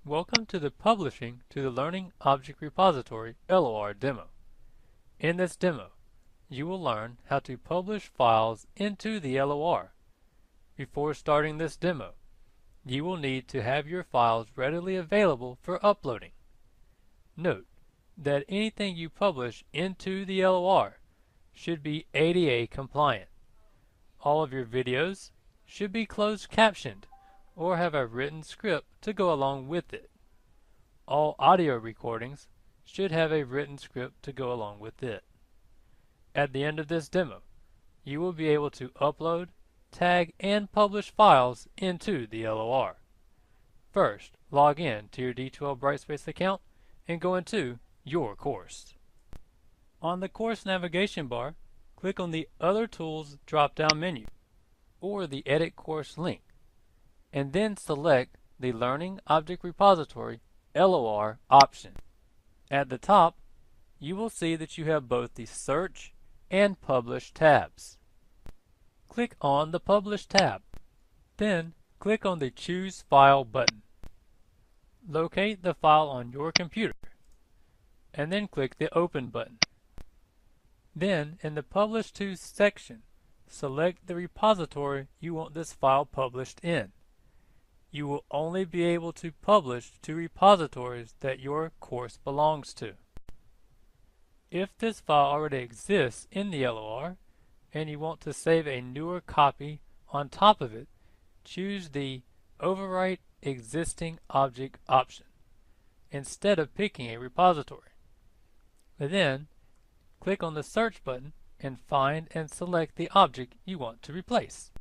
Welcome to the Publishing to the Learning Object Repository LOR demo. In this demo, you will learn how to publish files into the LOR. Before starting this demo, you will need to have your files readily available for uploading. Note that anything you publish into the LOR should be ADA compliant. All of your videos should be closed captioned or have a written script to go along with it. All audio recordings should have a written script to go along with it. At the end of this demo, you will be able to upload, tag, and publish files into the LOR. First, log in to your D2L Brightspace account and go into your course. On the course navigation bar, click on the Other Tools drop-down menu or the Edit Course link, and then select the Learning Object Repository LOR option. At the top, you will see that you have both the Search and Publish tabs. Click on the Publish tab. Then click on the Choose File button. Locate the file on your computer, and then click the Open button. Then, in the Publish To section, select the repository you want this file published in. You will only be able to publish to repositories that your course belongs to. If this file already exists in the LOR and you want to save a newer copy on top of it, choose the Overwrite Existing Object option instead of picking a repository. Then, click on the Search button and find and select the object you want to replace.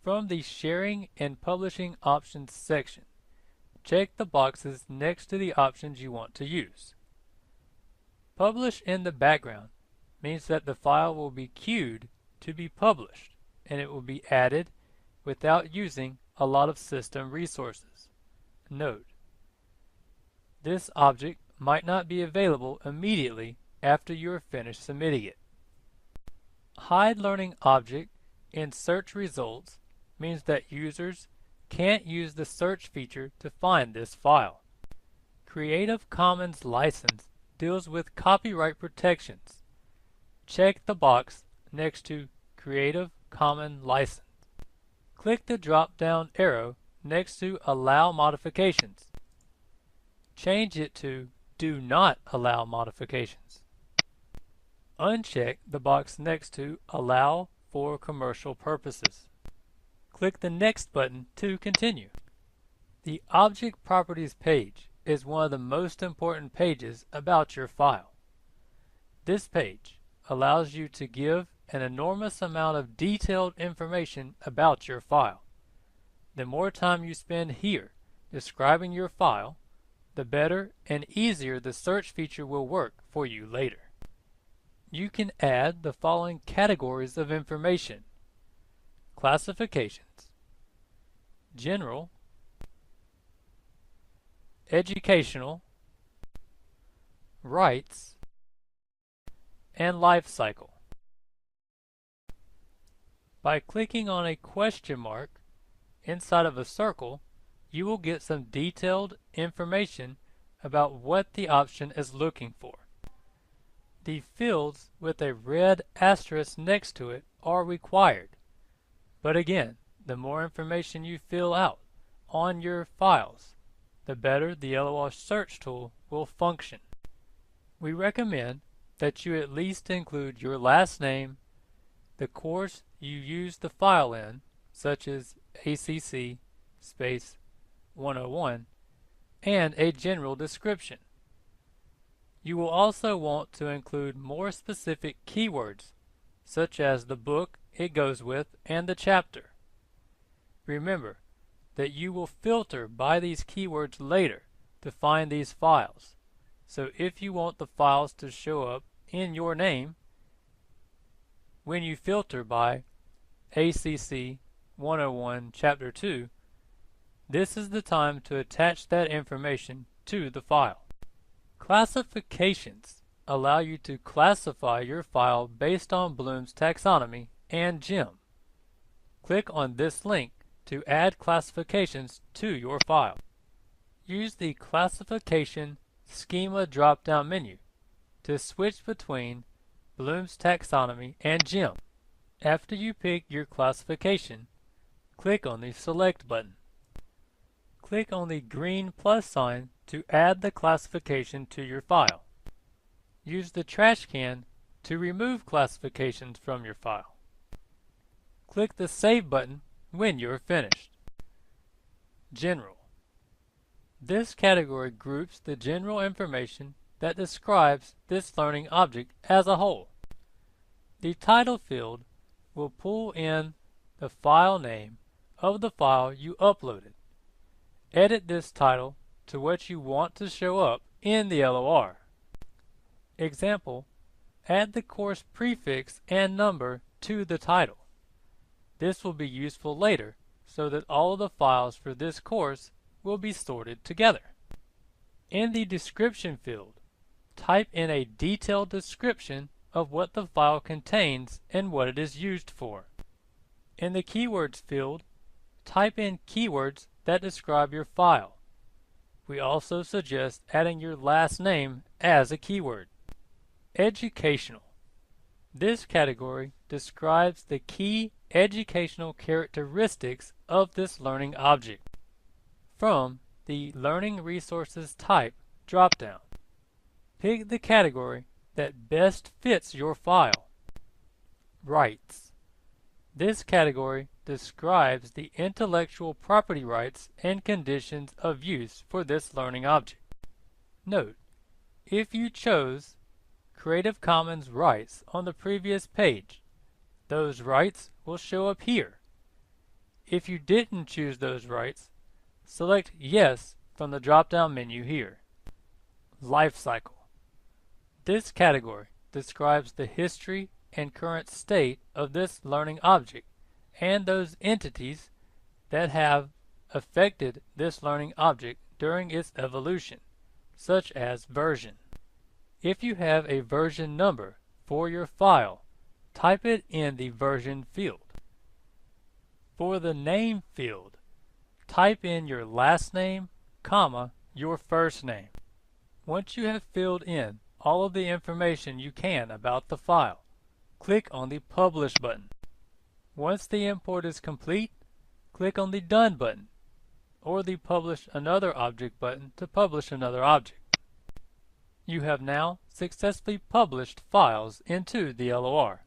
From the Sharing and Publishing Options section, check the boxes next to the options you want to use. Publish in the background means that the file will be queued to be published, and it will be added without using a lot of system resources. Note, this object might not be available immediately after you are finished submitting it. Hide Learning Object in Search Results means that users can't use the search feature to find this file. Creative Commons license deals with copyright protections. Check the box next to Creative Commons license. Click the drop-down arrow next to Allow Modifications. Change it to Do Not Allow Modifications. Uncheck the box next to Allow for Commercial Purposes. Click the Next button to continue. The Object Properties page is one of the most important pages about your file. This page allows you to give an enormous amount of detailed information about your file. The more time you spend here describing your file, the better and easier the search feature will work for you later. You can add the following categories of information: classifications, general, educational, rights, and life cycle. By clicking on a question mark inside of a circle, you will get some detailed information about what the option is looking for. The fields with a red asterisk next to it are required. But again, the more information you fill out on your files, the better the LOR search tool will function. We recommend that you at least include your last name, the course you used the file in, such as ACC space 101, and a general description. You will also want to include more specific keywords, such as the book it goes with and the chapter. Remember that you will filter by these keywords later to find these files. So if you want the files to show up in your name, when you filter by ACC 101 Chapter 2, this is the time to attach that information to the file. Classifications allow you to classify your file based on Bloom's taxonomy and GEM. Click on this link to add classifications to your file. use the Classification Schema drop-down menu to switch between Bloom's Taxonomy and GEM. After you pick your classification, click on the Select button. Click on the green plus sign to add the classification to your file. Use the trash can to remove classifications from your file. Click the Save button when you're finished. General. This category groups the general information that describes this learning object as a whole. The title field will pull in the file name of the file you uploaded. Edit this title to what you want to show up in the LOR. Example, add the course prefix and number to the title. This will be useful later so that all of the files for this course will be sorted together. In the description field, type in a detailed description of what the file contains and what it is used for. In the keywords field, type in keywords that describe your file. We also suggest adding your last name as a keyword. Educational. This category describes the key educational characteristics of this learning object. From the Learning Resources Type drop-down, pick the category that best fits your file. Rights. This category describes the intellectual property rights and conditions of use for this learning object. Note, if you chose Creative Commons rights on the previous page, those rights will show up here. If you didn't choose those rights, select Yes from the drop-down menu here. Life cycle. This category describes the history and current state of this learning object and those entities that have affected this learning object during its evolution, such as version. If you have a version number for your file, type it in the version field. For the name field, type in your last name, comma, your first name. Once you have filled in all of the information you can about the file, click on the Publish button. Once the import is complete, click on the Done button, or the Publish Another Object button to publish another object. You have now successfully published files into the LOR.